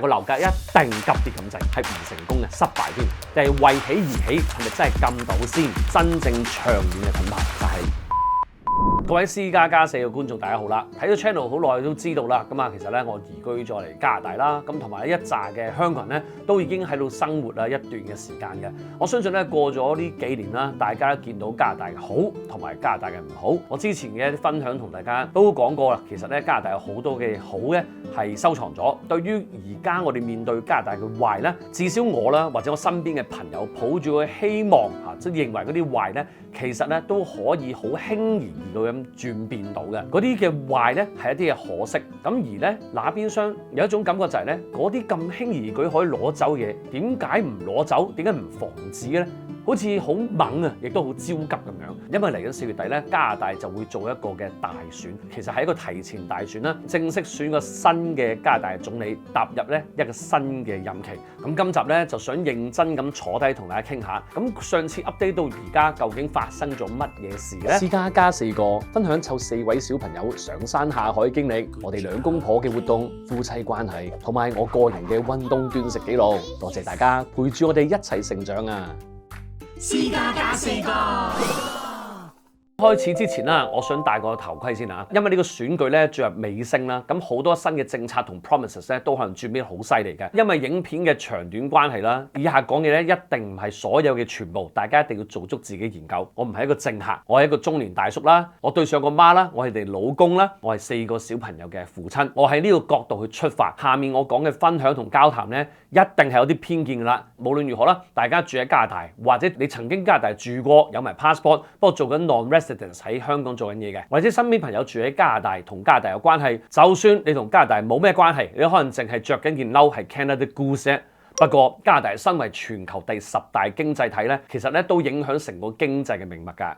個樓價一定急跌咁滯，係唔成功嘅，失敗添。定係為起而起，係咪真係咁到先？真正長遠嘅品牌就係。各位C++ 嘅觀眾大家好啦，睇咗 channel 好耐都知道啦，咁啊其實咧我移居咗嚟加拿大啦，咁同埋一紮嘅香港人咧都已經喺度生活啦一段嘅時間嘅。我相信咧過咗呢幾年啦，大家都見到加拿大嘅好同埋加拿大嘅唔好。我之前嘅一啲分享同大家都講過啦，其實咧加拿大有好多嘅好咧係收藏咗。對於而家我哋面對加拿大嘅壞咧，至少我啦或者我身邊嘅朋友抱住個希望嚇，即係認為嗰啲壞咧其實咧都可以好輕而易舉咁轉變到嘅。嗰啲嘅壞咧係一啲嘅可惜，咁而咧那邊廂有一種感覺就係咧，嗰啲咁輕而易舉可以攞走嘅嘢，點解唔攞走？點解唔防止嘅咧？好似好猛啊，亦都好焦急咁樣。因為嚟緊4月底咧，加拿大就會做一個嘅大選，其實係一個提前大選啦，正式選個新嘅加拿大總理，踏入咧一個新嘅任期。咁今集咧就想認真咁坐低同大家傾下。咁上次 update 到而家，究竟發生咗乜嘢事咧？C++ 4個分享湊4位小朋友上山下海經歷，我哋兩公婆嘅活動、夫妻關係，同埋我個人嘅運動斷食記錄。多謝大家陪住我哋一齊成長啊！C++ 4個。開始之前啦，我想戴個頭盔先啊，因為呢個選舉咧進入尾聲啦，咁好多新嘅政策同 promises 咧都可能轉變好犀利嘅。因為影片嘅長短關係啦，以下講嘅咧一定唔係所有嘅全部，大家一定要做足自己研究。我唔係一個政客，我係一個中年大叔啦，我對上個媽啦，我係你老公啦，我係4個小朋友嘅父親，我喺呢個角度去出發。下面我講嘅分享同交談咧，一定係有啲偏見㗎啦。無論如何啦，大家住喺加拿大，或者你曾經加拿大住過，有埋 passport， 不過做緊 non-resident喺香港做緊嘢嘅，或者身邊朋友住喺加拿大，同加拿大有關係，就算你同加拿大冇咩關係，你可能淨係着緊件褸係 Canada Goose。不過加拿大身為全球第10大經濟體咧，其實咧都影響成個經濟嘅命脈㗎。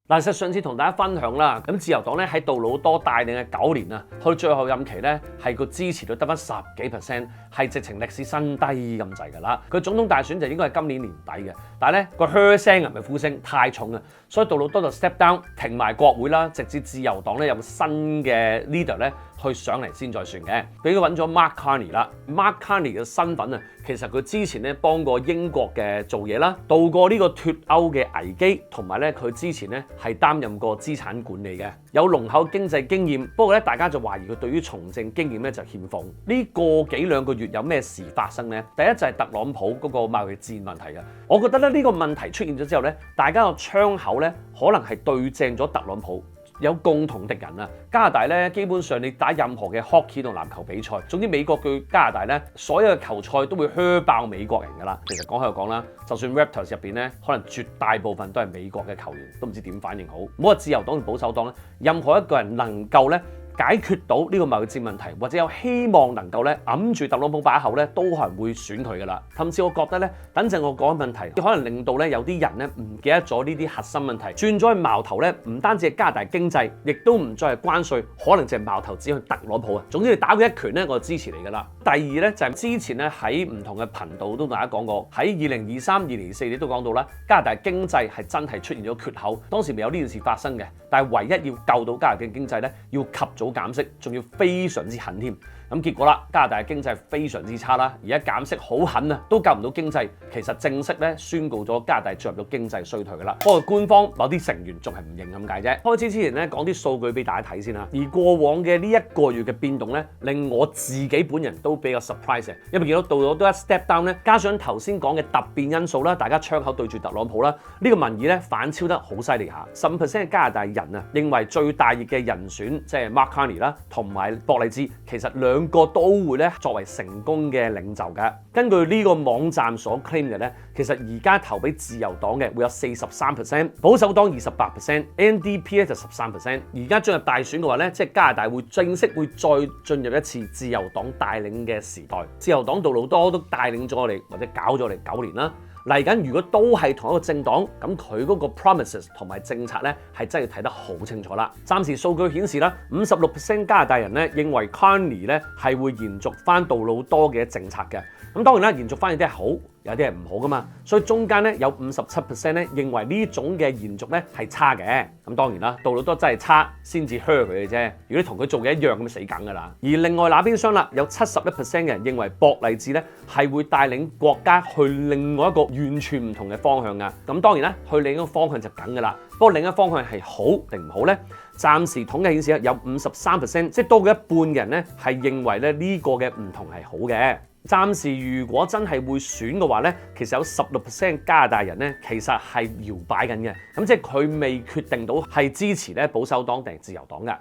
嗱，實上次同大家分享啦，咁自由黨咧喺杜魯多帶領嘅9年啊，去到最後任期咧係個支持率得返10幾%，係直情歷史新低咁滯㗎啦。佢總統大選就應該係今年年底嘅，但係咧個噓聲唔係呼聲太重啊，所以杜魯多就 step down 停埋國會啦，直至自由黨咧有個新嘅 leader 咧去上嚟先再算嘅，俾佢揾咗 Mark Carney 啦。Mark Carney 嘅身份啊，其實佢之前咧幫過英國嘅做嘢啦，渡過呢個脫歐嘅危機，同埋咧佢之前咧係擔任過資產管理嘅，有濃厚經濟經驗。不過咧，大家就懷疑佢對於從政經驗咧就欠奉。呢個幾兩個月有咩事發生咧？第一就係特朗普嗰個貿易戰問題嘅。我覺得咧呢個問題出現咗之後咧，大家個窗口咧可能係對正咗特朗普。有共同敵人啊！加拿大咧，基本上你打任何嘅 hockey 同籃球比賽，總之美國對加拿大咧，所有嘅球賽都會噓爆美國人㗎啦。其實講開就講啦，就算 Raptors 入邊咧，可能絕大部分都係美國嘅球員，都唔知點反應好。唔好話自由黨同保守黨咧，任何一個人能夠咧解決到呢個貿易戰問題，或者有希望能夠咧揞住特朗普把口咧，都係會選佢㗎啦。甚至我覺得咧，等陣我講嘅問題，可能令到咧有啲人咧唔記得咗呢啲核心問題，轉咗去矛頭咧，唔單止係加拿大經濟，亦都唔再係關稅，可能就係矛頭指向特朗普啊。總之你打佢一拳咧，我就支持你㗎啦。第二咧就係之前咧喺唔同嘅頻道都同大家講過，喺2023、2024年都講到啦，加拿大經濟係真係出現咗缺口，當時未有呢件事發生嘅，但係唯一要救到加拿大嘅經濟咧，要及早減息，仲要非常之狠添。咁結果啦，加拿大嘅經濟非常之差啦，而家減息好狠啊，都救唔到經濟。其實正式咧宣告咗加拿大進入咗經濟衰退㗎啦。不過官方某啲成員仲係唔認咁解啫。開始之前咧講啲數據俾大家睇先啦。而過往嘅呢1個月嘅變動咧，令我自己本人都比較 surprise 嘅，因為見到杜魯多一 step down 咧，加上頭先講嘅突變因素啦，大家窗口對住特朗普啦，呢個民意咧反超得好犀利下。15% 嘅加拿大人啊，認為最大熱嘅人選即係 Mark Carney 啦，同埋博勵茲，其實兩個都會咧作為成功嘅領袖嘅。根據呢個網站所 claim 嘅咧，其實而家投俾自由黨嘅會有43%，保守黨28%，NDP 咧就13%。而家進入大選嘅話咧，即係加拿大會正式會再進入一次自由黨帶領嘅時代。自由黨杜魯多都帶領咗我哋或者搞咗我哋9年啦。嚟緊如果都係同一個政黨，咁佢嗰個 promises 同埋政策咧係真係要睇得好清楚啦。暫時數據顯示啦，56% 加拿大人咧認為 Carney 咧係會延續翻杜魯多嘅政策嘅。咁當然啦，延續翻亦都係好，有啲係唔好噶嘛。所以中間咧有57%咧認為呢種嘅延續咧係差嘅。咁當然啦，道路都真係差先至 hurt 佢嘅啫。如果你同佢做嘅一樣，咁就死梗噶啦。而另外那邊廂啦，有71%嘅人認為博勵志咧係會帶領國家去另外一個完全唔同嘅方向噶。咁當然啦，去另一個方向就梗噶啦。不過另一個方向係好定唔好呢？暫時統計顯示有53%，即係多過一半嘅人咧係認為咧呢個嘅唔同係好嘅。暫時如果真係會選嘅話咧，其實有16%加拿大人咧其實係搖擺緊嘅，咁即係佢未決定到係支持咧保守黨定自由黨嘅。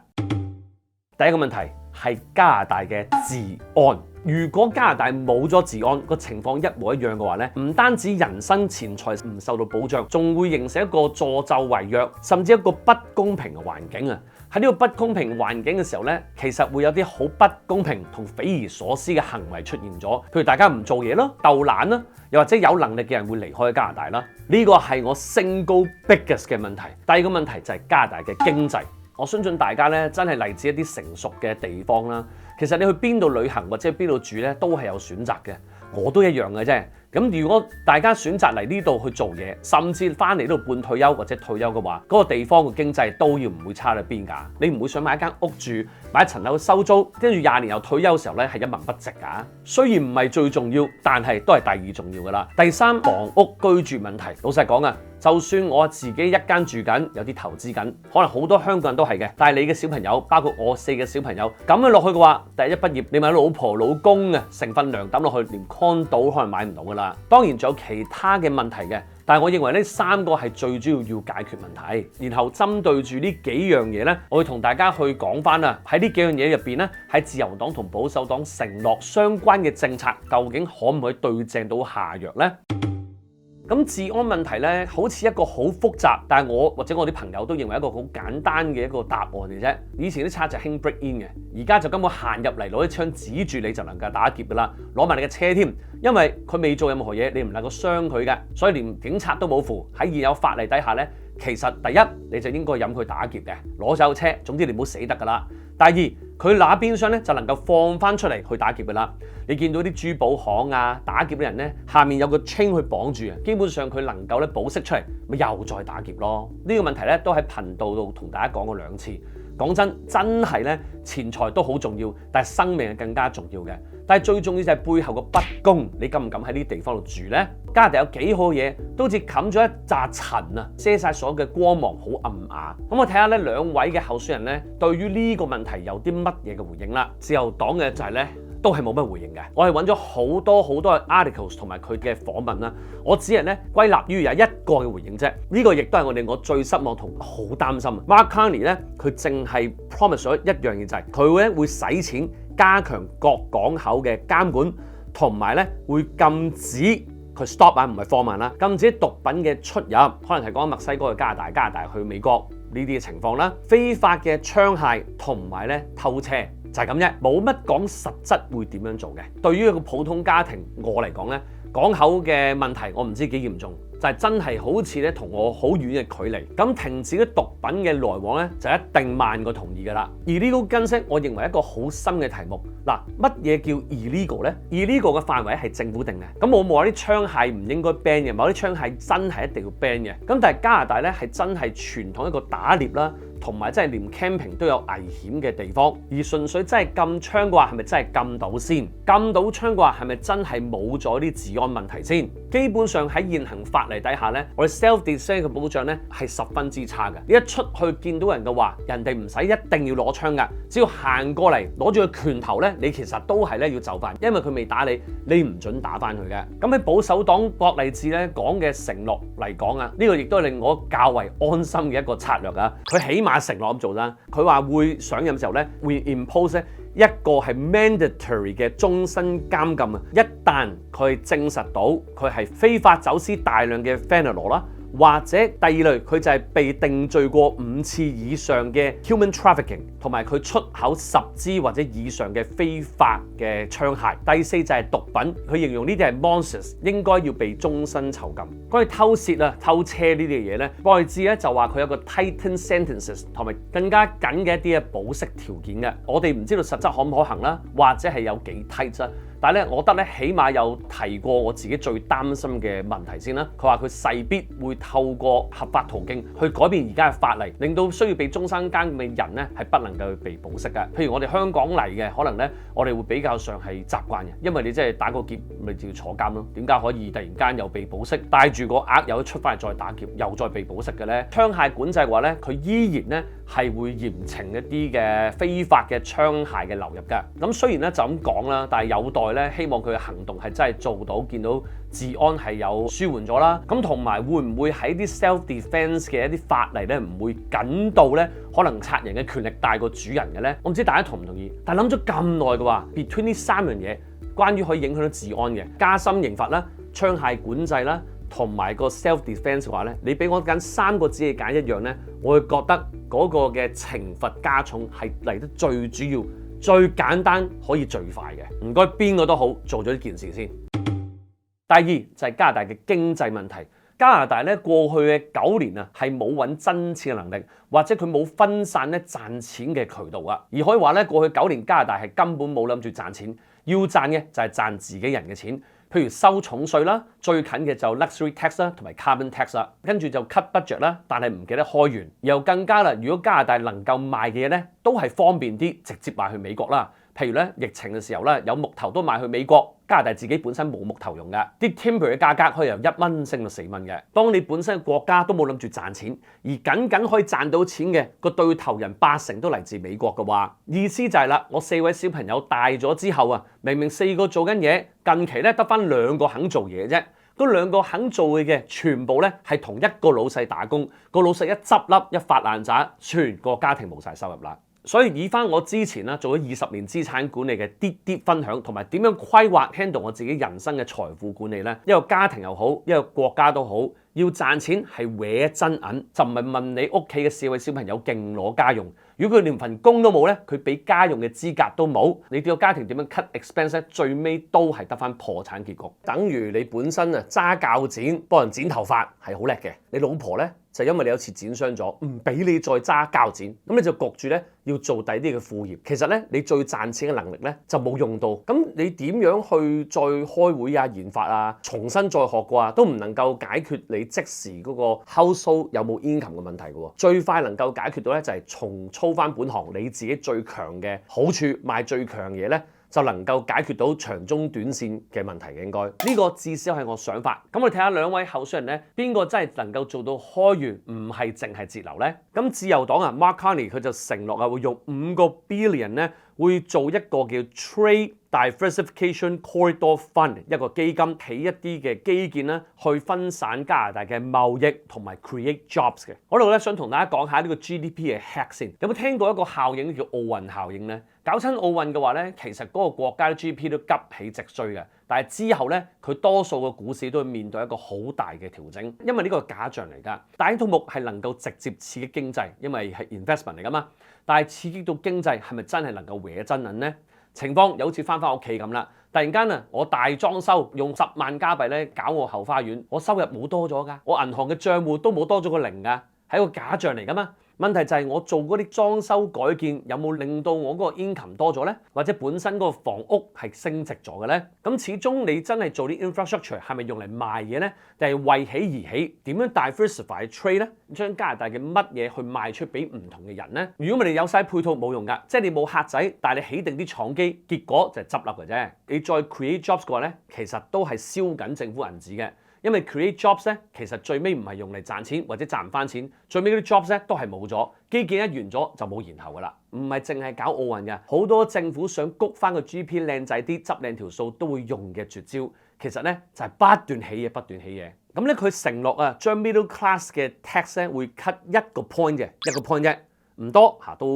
第一個問題係加拿大嘅治安。如果加拿大冇咗治安，個情況一模一樣嘅話咧，唔單止人身錢財唔受到保障，仲會形成一個助紂為虐，甚至一個不公平嘅環境啊！喺呢個不公平環境嘅時候咧，其實會有啲好不公平同匪夷所思嘅行為出現咗，譬如大家唔做嘢咯、鬥懶啦，又或者有能力嘅人會離開加拿大啦。呢個係我 single biggest 嘅問題。第二個問題就係加拿大嘅經濟。我相信大家咧真係嚟自一啲成熟嘅地方啦。其實你去邊度旅行或者邊度住咧，都係有選擇嘅。我都一樣嘅啫。咁如果大家選擇嚟呢度去做嘢，甚至翻嚟呢度半退休或者退休嘅話，嗰個地方嘅經濟都要唔會差到邊㗎。你唔會想買一間屋住，買一層樓收租，跟住20年後退休嘅時候咧係一文不值㗎。雖然唔係最重要，但係都係第二重要㗎啦。第三，房屋居住問題。老實講啊，就算我自己一間住緊，有啲投資緊，可能好多香港人都係嘅。但係你嘅小朋友，包括我4個小朋友，咁樣落去嘅話，第一畢業你買老婆老公啊，成份糧抌落去，連 condo 可能買唔到㗎啦。當然仲有其他嘅問題嘅，但係我認為呢3個係最主要要解決問題。然後針對住呢幾樣嘢呢，我會同大家去講翻啊，喺呢幾樣嘢入邊呢，喺自由黨同保守黨承諾相關嘅政策，究竟可唔可以對正到下藥呢？咁治安問題咧，好似一個好複雜，但係我或者我啲朋友都認為一個好簡單嘅一個答案嘅啫。以前啲賊就興 break in 嘅，而家就根本行入嚟攞啲槍指住你就能夠打劫噶啦，攞埋你嘅車添，因為佢未做任何嘢，你唔能夠傷佢嘅，所以連警察都冇符。喺現有法例底下咧，其實第一你就應該任佢打劫嘅，攞走車，總之你唔好死得噶啦。第二，佢那邊廂咧就能夠放翻出嚟去打劫噶啦。你見到啲珠寶行啊，打劫嘅人咧，下面有個 chain 去綁住啊，基本上佢能夠咧保釋出嚟，咪又再打劫咯。呢個問題咧都喺頻道度同大家講過2次。講真係咧，錢財都好重要，但係生命係更加重要嘅。但係最重要就係背後個不公，你敢唔敢喺呢啲地方度住呢？加拿大有幾好嘢，都好似冚咗一紮塵啊，遮晒所有嘅光芒，好暗啞。咁我睇下咧2位嘅候選人咧，對於呢個問題有啲乜嘢嘅回應啦。自由黨嘅就係咧，都係冇乜回應嘅。我係揾咗好多嘅 articles 同埋佢嘅訪問啦，我只係咧歸納於有一個嘅回應啫。呢個亦都係我最失望同好擔心。Mark Carney 咧，佢淨係 promise 咗一樣嘢，就係佢會使錢加強各港口嘅監管，同埋咧會禁止佢 stop 啊，唔係放慢啦，禁止毒品嘅出入，可能係講墨西哥去加拿大，加拿大去美國呢啲嘅情況啦，非法嘅槍械同埋咧偷車。就係咁啫，冇乜講實質會點樣做嘅。對於一個普通家庭我嚟講咧，港口嘅問題我唔知幾嚴重，就係真係好似咧同我好遠嘅距離。咁停止啲毒品嘅來往咧，就一定慢過同意㗎啦。而呢個根式，我認為一個好深嘅題目。嗱，乜嘢叫 illegal 咧？illegal 嘅範圍係政府定嘅。咁我冇話啲槍械唔應該 ban 嘅，某啲槍械真係一定要 ban 嘅。咁但係加拿大咧係真係傳統一個打獵啦，同埋真係連 camping 都有危險嘅地方。而純粹真係禁槍嘅話，係咪真係禁到先？禁到槍嘅話，係咪真係冇咗啲治安問題先？基本上喺現行法例底下咧，我哋 self-defense 嘅保障咧係十分之差嘅。你一出去見到人嘅話，人哋唔使一定要攞槍㗎，只要行過嚟攞住個拳頭咧，你其實都係咧要就範，因為佢未打你，你唔準打翻佢嘅。咁喺保守黨博勵志咧講嘅承諾嚟講啊，呢個亦都係令我較為安心嘅一個策略啊。佢起碼承諾咁做啦，佢話會上任嘅時候咧會 impose 一個係 mandatory 嘅終身監禁啊！一旦佢證實到佢係非法走私大量嘅 fentanyl 啦，或者第二類佢就係被定罪過5次以上嘅 human trafficking， 同埋佢出口10支或者以上嘅非法嘅槍械。第4就係毒品，佢形容呢啲係 monsters， 應該要被終身囚禁。關於偷竊啊、偷車呢啲嘢咧，博勵志咧就話佢有個 tighten sentences 同埋更加緊嘅一啲嘅保釋條件嘅。我哋唔知道實質可唔可行啦，或者係有幾 tight 啦。但係咧，我覺得咧，起碼有提過我自己最擔心嘅問題先啦。佢話佢勢必會透過合法途徑去改變而家嘅法例，令到需要被終身監禁嘅人咧係不能夠被保釋嘅。譬如我哋香港嚟嘅，可能咧我哋會比較上係習慣嘅，因為你真係打個劫，咪就要坐監咯。點解可以突然間又被保釋，帶住個額又出翻嚟再打劫，又再被保釋嘅咧？槍械管制嘅話咧，佢依然咧係會嚴懲一啲嘅非法嘅槍械嘅流入嘅。咁雖然咧就咁講啦，但係有待咧希望佢嘅行動係真係做到，見到治安係有舒緩咗啦。咁同埋會唔會喺啲 self defense 嘅一啲法例咧唔會緊到咧可能殺人嘅權力大過主人嘅咧？我唔知大家同唔同意，但係諗咗咁耐嘅話 between 呢三樣嘢，關於可以影響到治安嘅加深刑罰啦、槍械管制啦，同埋個 self defense 嘅話咧，你俾我揀三個只係揀一樣咧，我會覺得嗰個嘅懲罰加重係嚟得最主要、最簡單、可以最快嘅。唔該，邊個都好做咗呢件事先。第二就係加拿大嘅經濟問題。加拿大咧過去嘅9年啊，係冇揾真錢嘅能力，或者佢冇分散咧賺錢嘅渠道啊。而可以話咧，過去9年加拿大係根本冇諗住賺錢，要賺嘅就係賺自己人嘅錢。譬如收重稅啦，最近嘅就 luxury tax 啦，同埋 carbon tax 啦，跟住就 cut budget 啦，但係唔記得開源。又更加啦，如果加拿大能夠賣嘅嘢咧，都係方便啲，直接賣去美國啦。譬如咧，疫情嘅時候咧，有木頭都賣去美國。加拿大自己本身冇木頭用嘅，啲 timber 嘅價格可以由1蚊升到4蚊嘅。當你本身嘅國家都冇諗住賺錢，而僅可以賺到錢嘅個對頭人80%都嚟自美國嘅話，意思就係啦，我4位小朋友大咗之後啊，明明4個做緊嘢，近期咧得返2個肯做嘢啫。嗰2個肯做嘅全部咧係同一個老細打工，個老細一執笠一發爛渣，全個家庭冇晒收入啦。所以以翻我之前啦做咗20年資產管理嘅啲分享，同埋點樣規劃 handle 我自己人生嘅財富管理咧，一個家庭又好，一個國家都好，要賺錢係搲真銀，就唔係問你屋企嘅4位小朋友勁攞家用。如果佢連份工都冇咧，佢俾家用嘅資格都冇，你個家庭點樣 cut expense 咧？最尾都係得翻破產結局。等於你本身啊揸鉸剪幫人剪頭髮係好叻嘅，你老婆咧就因為你有次剪傷咗，唔俾你再揸鉸剪，咁你就焗住咧要做第啲嘅副業。其實咧你最賺錢嘅能力咧就冇用到，咁你點樣去再開會啊、研發啊、重新再學過啊，都唔能夠解決你即時嗰個 household 有冇 income 嘅問題嘅喎。最快能夠解決到咧就係重操翻本行，你自己最強嘅好處，賣最強嘢咧，就能夠解決到長中短線嘅問題嘅。應該呢個至少係我想法。咁我哋睇下兩位候選人咧，邊個真係能夠做到開源，唔係淨係節流咧？咁自由黨啊 ，Mark Carney 佢就承諾啊，會用5個 billion 咧，會做一個叫 Trade Diversification Corridor Fund 一個基金，起一啲嘅基建啦，去分散加拿大嘅貿易同埋 create jobs 嘅。嗰度咧想同大家講下呢個 GDP 嘅 hack 先。有冇聽過一個效應叫奧運效應咧？搞親奧運嘅話咧，其實嗰個國家嘅 GDP 都急起直追嘅。但係之後咧，佢多數嘅股市都會面對一個好大嘅調整，因為呢個係假象嚟㗎。大數目係能夠直接刺激經濟，因為係 investment 嚟㗎嘛。但係刺激到經濟係咪真係能夠搲真銀咧？情況有好似翻屋企咁啦，突然間啊，我大裝修用10萬加幣咧搞我後花園，我收入冇多咗㗎，我銀行嘅帳戶都冇多咗個0㗎，係一個假象嚟㗎嘛。問題就係我做嗰啲裝修改建有冇令到我嗰個 income 多咗咧？或者本身嗰個房屋係升值咗嘅咧？咁始終你真係做啲 infrastructure 係咪用嚟賣嘢咧？定係為起而起？點樣 diversify trade 咧？將加拿大嘅乜嘢去賣出俾唔同嘅人咧？如果我哋有晒配套冇用㗎，即係你冇客仔，但係你起定啲廠機，結果就係執笠嘅啫。你再 create jobs 嘅話咧，其實都係燒緊政府銀紙嘅。因為 create jobs 咧，其實最尾唔係用嚟賺錢或者賺唔翻錢，最尾嗰啲 jobs 咧都係冇咗，基建一完咗就冇然後噶啦，唔係淨係搞奧運嘅，好多政府想谷翻個 GDP 靚仔啲，執靚條數都會用嘅絕招，其實咧就係不斷起嘢，不斷起嘢。咁咧佢承諾啊，將 middle class 嘅 tax 咧會 cut 1個 point 嘅，1個 point 啫，唔多嚇，都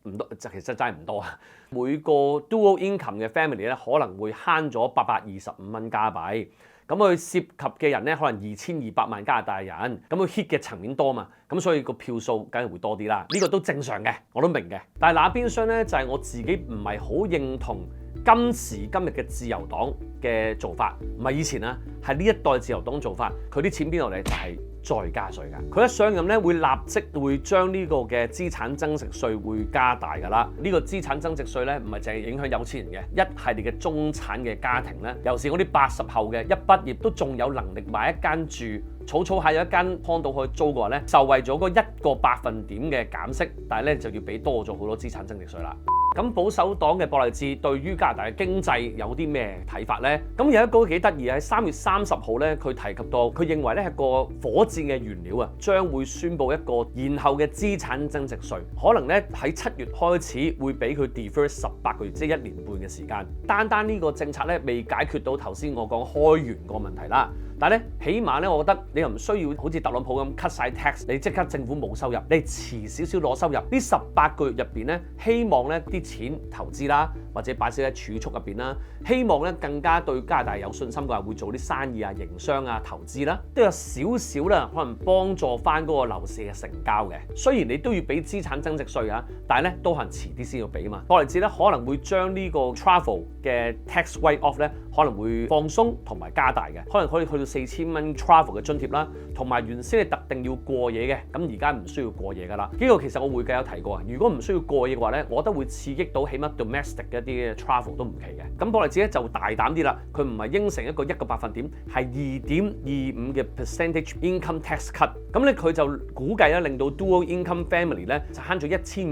唔多，其實真係唔多啊。每個 dual income 嘅 family 咧可能會慳咗825蚊加幣。咁佢涉及嘅人咧，可能2200萬加拿大人，咁佢 hit 嘅層面多嘛，咁所以個票數梗係會多啲啦。呢個都正常嘅，我都明嘅。但係那邊廂咧，就係我自己唔係好認同今時今日嘅自由黨嘅做法，唔係以前啊，係呢一代自由黨做法，佢啲錢邊度嚟？就係再加稅㗎。佢一上任咧，會立即會將呢個嘅資產增值稅會加大㗎啦。呢個資產增值稅咧，唔係淨係影響有錢人嘅，一系列嘅中產嘅家庭咧，尤其是嗰啲80後嘅，一畢業都仲有能力買一間住。儲下有一間康島可以租嘅話咧，受惠咗嗰1個百分點嘅減息，但係咧就要俾多咗好多資產增值稅啦。咁保守黨嘅博勵治對於加拿大嘅經濟有啲咩睇法呢？咁有一個幾得意喺3月30號咧，佢提及到佢認為咧係個火箭嘅原料啊，將會宣布一個延後嘅資產增值稅，可能咧喺7月開始會俾佢 defer 18個月，即係1年半嘅時間。單呢個政策咧未解決到頭先我講開源個問題啦。但係咧，起碼咧，我覺得你又唔需要好似特朗普咁 cut 晒 tax，你即刻政府冇收入，你遲少少攞收入。呢18個月入邊咧，希望咧啲錢投資啦，或者擺少喺儲蓄入邊啦。希望咧更加對加拿大有信心嘅話，會做啲生意啊、營商啊、投資啦，都有少少啦，可能幫助翻嗰個樓市嘅成交嘅。雖然你都要俾資產增值稅啊，但係咧都可能遲啲先要俾嘛。博勵治咧可能會將呢個 travel 嘅 tax write off 咧可能會放鬆同埋加大嘅，可能可以去到4000蚊 travel 嘅津貼啦，同埋原先你特定要過夜嘅，咁而家唔需要過夜噶啦。呢個其實我會計有提過啊，如果唔需要過夜嘅話咧，我覺得會刺激到起碼 domestic 嘅一啲 travel 都唔奇嘅。咁博勵治咧就大膽啲啦，佢唔係應承一個1個百分點，係2.25嘅 percentage income tax cut。咁咧佢就估計咧令到 dual income family 咧就慳咗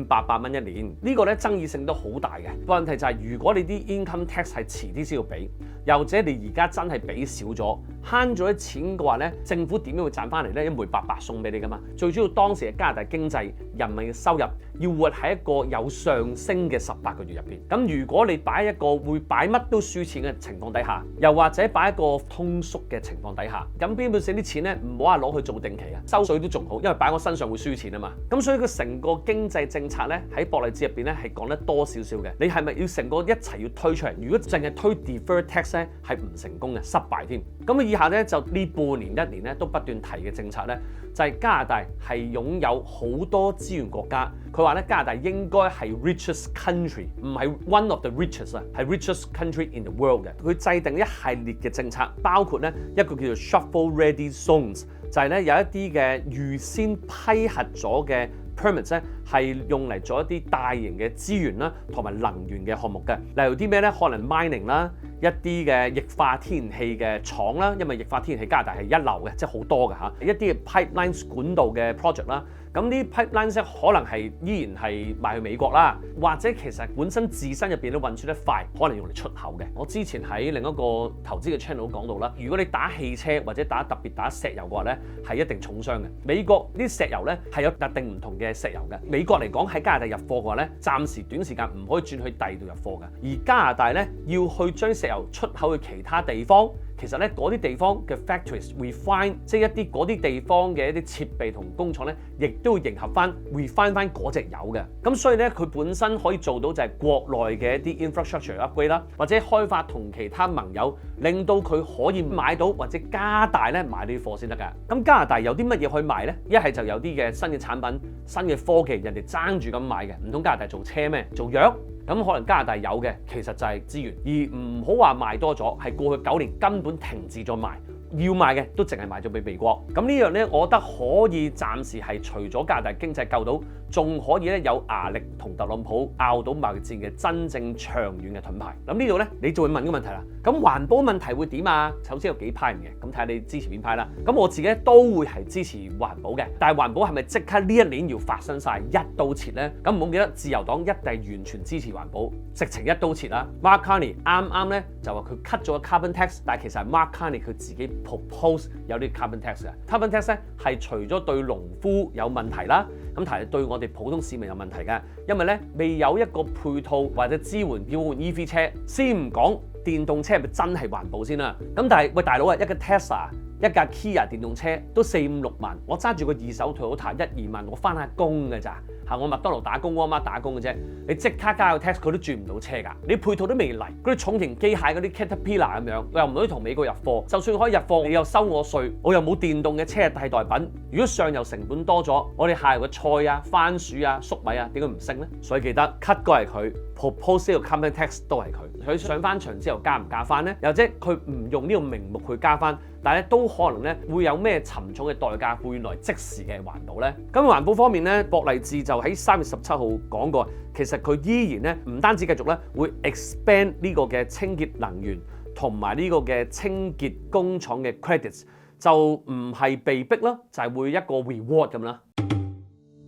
1800蚊一年。呢個咧爭議性都好大嘅。問題就係如果你啲 income tax 係遲啲先要俾，又或者你而家真係俾少咗，慳咗啲錢嘅話咧，政府點樣會賺翻嚟咧？因為白白送俾你噶嘛。最主要當時嘅加拿大經濟、人民嘅收入要活喺一個有上升嘅18個月入邊。咁如果你擺一個會擺乜都輸錢嘅情況底下，又或者擺一個通縮嘅情況底下，咁邊本寫啲錢咧唔好話攞去做定期啊，收稅都仲好，因為擺我身上會輸錢啊嘛。咁所以佢成個經濟政策咧喺博勵治入邊咧係講得多少少嘅。你係咪要成個一齊要推出嚟？如果淨係推 deferred tax 咧係唔成功嘅，失敗添。咁以下咧就呢半年一年咧都不斷提嘅政策咧，就係加拿大係擁有好多資源國家。佢話咧加拿大應該係 richest country， 唔係 one of the richest 啊，係 richest country in the world 嘅。佢制定一系列嘅政策，包括咧一個叫做 shovel ready zones， 就係咧有一啲嘅預先批核咗嘅 permits 咧係用嚟做一啲大型嘅資源啦，同埋能源嘅項目嘅。例如啲咩咧？可能 mining 啦，一啲嘅液化天然氣嘅廠啦，因為液化天然氣加拿大係一流嘅，即係好多嘅嚇。一啲嘅 pipelines 管道嘅 project 啦。咁啲 pipelines 可能係依然係賣去美國啦，或者其實本身自身入邊都運輸得快，可能用嚟出口嘅。我之前喺另一個投資嘅 channel 都講到啦，如果你打汽車或者特別打石油嘅話咧，係一定重傷嘅。美國啲石油咧係有特定唔同嘅石油嘅。美國嚟講喺加拿大入貨嘅話咧，暫時短時間唔可以轉去第二度入貨嘅。而加拿大咧要去將石油出口去其他地方。其實咧嗰啲地方嘅 factories refine， 即係一啲嗰啲地方嘅一啲設備同工廠咧，亦都會迎合翻 refine 翻嗰隻油嘅。咁所以咧佢本身可以做到就係國內嘅一啲 infrastructure upgrade 啦，或者開發同其他盟友，令到佢可以買到或者加大咧買呢啲貨先得㗎。咁加拿大有啲乜嘢可以賣咧？一係就有啲嘅新嘅產品、新嘅科技，人哋爭住咁買嘅。唔通加拿大做車咩？做藥？咁可能加拿大有嘅，其實就係資源，而唔好話賣多咗，係過去9年根本停止咗賣。要賣嘅都淨係賣咗俾美國。咁呢樣咧，我覺得可以暫時係除咗加拿大經濟救到，仲可以咧有壓力同特朗普拗到貿易戰嘅真正長遠嘅盾牌。咁呢度咧，你就會問個問題啦。咁環保問題會點啊？首先有幾派人嘅，咁睇下你支持邊派啦。咁我自己都會係支持環保嘅，但係環保係咪即刻呢一年要發生晒一刀切咧？咁唔好記得自由黨一定完全支持環保，直情一刀切啦。Mark Carney 啱啱咧就話佢 cut 咗個 carbon tax， 但係其實係 Mark Carney 佢自己propose 有啲 carbon tax 嘅 carbon tax 咧係除咗對農夫有問題啦，咁但係對我哋普通市民有問題嘅，因為咧未有一個配套或者支援要換 EV 車，先唔講電動車係咪真係環保先啦。咁但係喂大佬啊，一個 Tesla 一架 Kia 電動車都4、5、6萬，我揸住個二手 Toyota 1、2萬，我翻下工㗎咋，我麥當勞打工，沃爾瑪打工嘅啫，你即刻加個 tax 佢都轉唔到車㗎，你配套都未嚟，嗰啲重型機械嗰啲 Caterpillar 咁樣，我又唔可以同美國入貨，就算可以入貨，你又收我稅，我又冇電動嘅車替代品，如果上游成本多咗，我哋下游嘅菜啊、番薯啊、粟米啊，點解唔升呢？所以記得 cut 過係佢 ，propose 呢個 company tax 都係佢上翻場之後加唔加翻呢？又或者佢唔用呢個名目去加翻，但係咧都可能咧會有咩沉重嘅代價換來即時嘅環保呢？咁環保方面咧，博勵智就喺3月17號講過，其實佢依然咧唔單止繼續咧會 expand 呢個嘅清潔能源同埋呢個嘅清潔工廠嘅 credits， 就唔係被逼啦，就係會一個 reward 咁啦。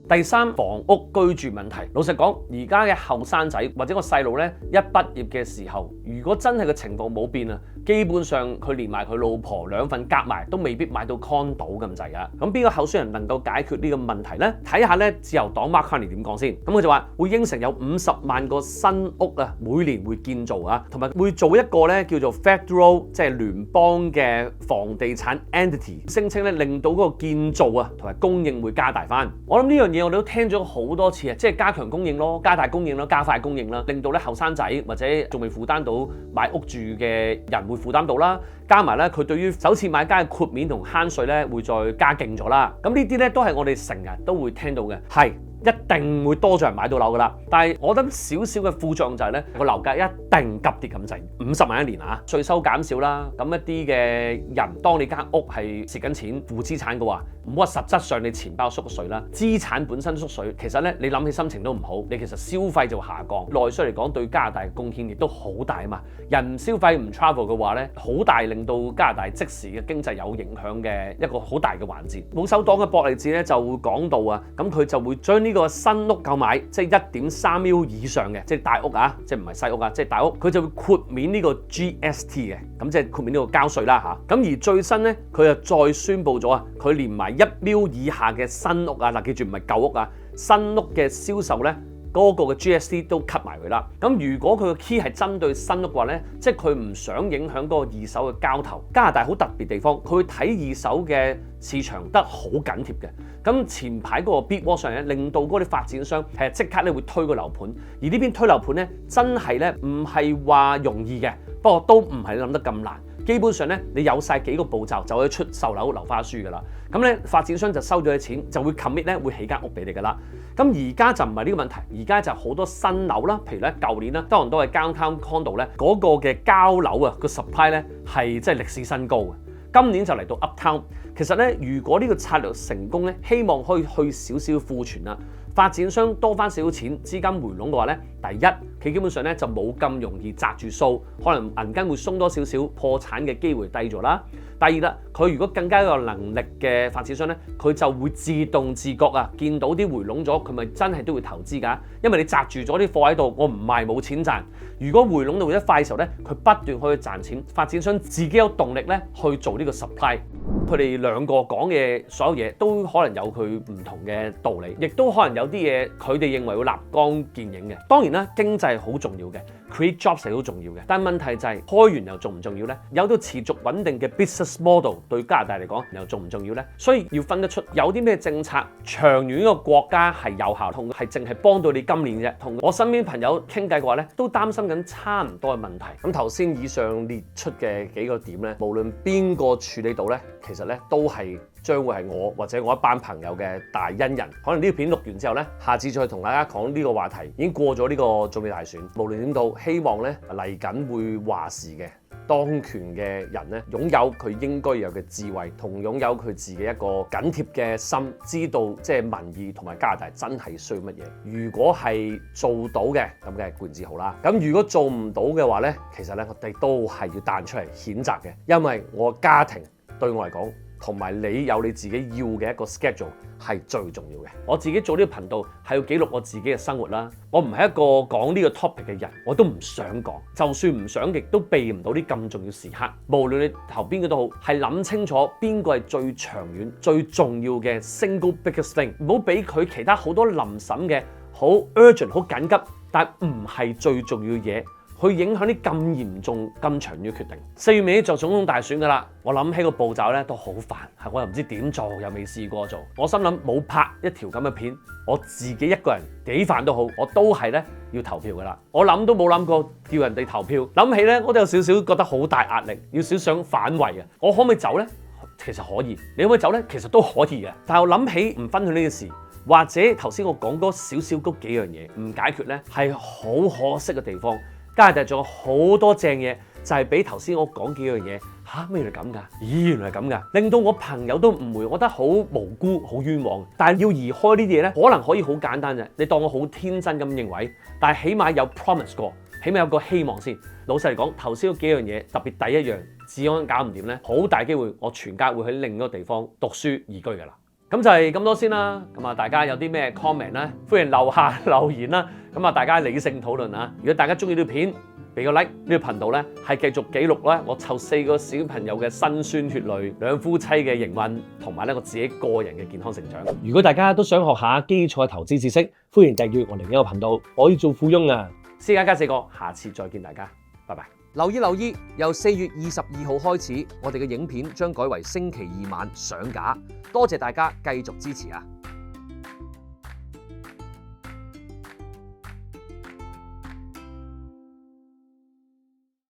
第三，房屋居住問題。老實講，而家嘅後生仔或者個細路咧，一畢業嘅時候，如果真係個情況冇變啊，基本上佢連埋佢老婆兩份夾埋都未必買到 condo 咁滯啊。咁邊個候選人能夠解決呢個問題呢？睇下咧自由黨 Mark Carney 點講先。咁佢就話會應承有50萬個新屋啊，每年會建造啊，同埋會做一個咧叫做 Federal 即係聯邦嘅房地產 entity， 聲稱咧令到嗰個建造啊同埋供應會加大翻。我諗呢樣嘢我哋都聽咗好多次啊，即係加強供應咯，加大供應咯，加快供應啦，令到咧後生仔或者仲未負擔到買屋住嘅人會負擔到啦，加埋咧佢對於首次買家嘅豁免同慳稅咧會再加勁咗啦。咁呢啲咧都係我哋成日都會聽到嘅，係一定會多咗人買到樓噶啦。但係我覺得少少嘅副作用就係咧個樓價一定急跌咁滯，50萬一年啊，稅收減少啦，咁一啲嘅人當你間屋係蝕緊錢負資產嘅話，唔好話實質上你錢包縮水啦，資產本身縮水，其實咧你諗起心情都唔好，你其實消費就會下降。內需嚟講對加拿大嘅貢獻亦都好大啊嘛，人唔消費唔 travel 嘅話咧，好大令到加拿大即時嘅經濟有影響嘅一個好大嘅環節。保守黨嘅博勵智咧就會講到啊，咁佢就會將呢個新屋購買即係1.3 million 以上嘅，即係大屋啊，即係唔係細屋啊，即係大屋，佢就會豁免呢個 GST 嘅，咁即係豁免呢個交稅啦嚇。咁而最新咧，佢又再宣布咗啊，佢連埋1 million 以下嘅新屋啊，嗱記住唔係舊屋啊，新屋嘅銷售咧，嗰個嘅 GST 都 cut 埋佢啦。咁如果佢個 key 係針對新屋嘅話咧，即係佢唔想影響嗰個二手嘅交投。加拿大好特別地方，佢會睇二手嘅市場得好緊貼嘅。咁前排嗰個 bid war 上咧，令到嗰啲發展商係即刻咧會推個樓盤，而呢邊推樓盤咧真係咧唔係話容易嘅，不過都唔係你諗得咁難。基本上咧，你有晒幾個步驟就可以出售樓留花書㗎啦。咁咧發展商就收咗啲錢，就會 commit 咧會起間屋俾你㗎啦。咁而家就唔係呢個問題，而家就好多新樓啦，譬如咧舊年啦，多倫多嘅 downtown condo 咧嗰個嘅交樓啊個 supply 咧係真係歷史新高嘅。今年就嚟到 uptown， 其實咧如果呢個策略成功咧，希望可以去少少庫存啦。發展商多翻少少錢，資金回籠嘅話咧，第一佢基本上咧就冇咁容易擲住數，可能銀根會鬆多少少，破產嘅機會低咗啦。第二啦，佢如果更加有能力嘅發展商咧，佢就會自動自覺啊，見到啲回籠咗，佢咪真係都會投資㗎。因為你擲住咗啲貨喺度，我唔賣冇錢賺。如果回籠到一快嘅時候咧，佢不斷可以賺錢，發展商自己有動力咧去做呢個 supply。佢哋兩個講嘅所有嘢都可能有佢唔同嘅道理，亦都可能有啲嘢佢哋認為會立竿見影嘅。當然啦，經濟係好重要嘅 ，create jobs 係好重要嘅。但問題就係開源又重唔重要咧？有到持續穩定嘅 business model 對加拿大嚟講又重唔重要咧？所以要分得出有啲咩政策長遠個國家係有效，同係淨係幫到你今年啫。同我身邊朋友傾偈嘅話咧，都擔心緊差唔多嘅問題。咁頭先以上列出嘅幾個點咧，無論邊個處理到咧，其實咧都係將會係我或者我一班朋友嘅大恩人。可能呢片錄完之後咧，下次再同大家講呢個話題。已經過咗呢個總理大選，無論點到，希望咧嚟緊會話事嘅當權嘅人咧，擁有佢應該有嘅智慧，同擁有佢自己一個緊貼嘅心，知道即係民意同埋加拿大真係需要乜嘢。如果係做到嘅，咁梗係固然之好啦。咁如果做唔到嘅話咧，其實咧我哋都係要彈出嚟譴責嘅，因為我家庭對我嚟講，同埋你有你自己要嘅一個 schedule 係最重要嘅。我自己做呢個頻道係要記錄我自己嘅生活啦。我唔係一個講呢個 topic 嘅人，我都唔想講。就算唔想，亦都避唔到啲咁重要時刻。無論你投邊個都好，係諗清楚邊個係最長遠、最重要嘅 single biggest thing。唔好俾佢其他好多臨審嘅好 urgent、好緊急，但唔係最重要嘅嘢去影響啲咁嚴重、咁長遠嘅決定。4月尾就總統大選㗎啦，我諗起個步驟咧都好煩，我又唔知點做，又未試過做。我心諗冇拍一條咁嘅片，我自己一個人幾煩都好，我都係咧要投票㗎啦。我諗都冇諗過叫人哋投票，諗起咧我都有少少覺得好大壓力，要少想反胃啊！我可唔可以走咧？其實可以，你可唔可以走咧？其實都可以嘅。但係我諗起唔分享呢件事，或者頭先我講嗰少少嗰幾樣嘢唔解決咧，係好可惜嘅地方。加拿大仲有好多正嘢，就係俾頭先我講幾樣嘢嚇咩原來咁㗎？咦，原來係咁㗎，令到我朋友都誤會，我覺得好無辜、好冤枉。但係要移開呢啲嘢咧，可能可以好簡單啫。你當我好天真咁認為，但係起碼有 promise 過，起碼有個希望先。老實嚟講，頭先嗰幾樣嘢，特別第一樣治安搞唔掂咧，好大機會我全家會喺另一個地方讀書移居㗎啦。咁就係咁多先啦。咁啊，大家有啲咩 comment 咧，歡迎留下留言啦。咁啊，大家理性討論啊。如果大家中意呢條片，俾個 like。呢個頻道咧係繼續記錄咧我湊4個小朋友嘅辛酸血淚、兩夫妻嘅營運，同埋咧我自己個人嘅健康成長。如果大家都想學下基礎嘅投資知識，歡迎訂閱我哋呢個頻道。我要做富翁啊！私家加4個，下次再見大家，拜拜。留意，由4月22號開始，我哋嘅影片將改為星期2晚上架。多謝大家繼續支持啊！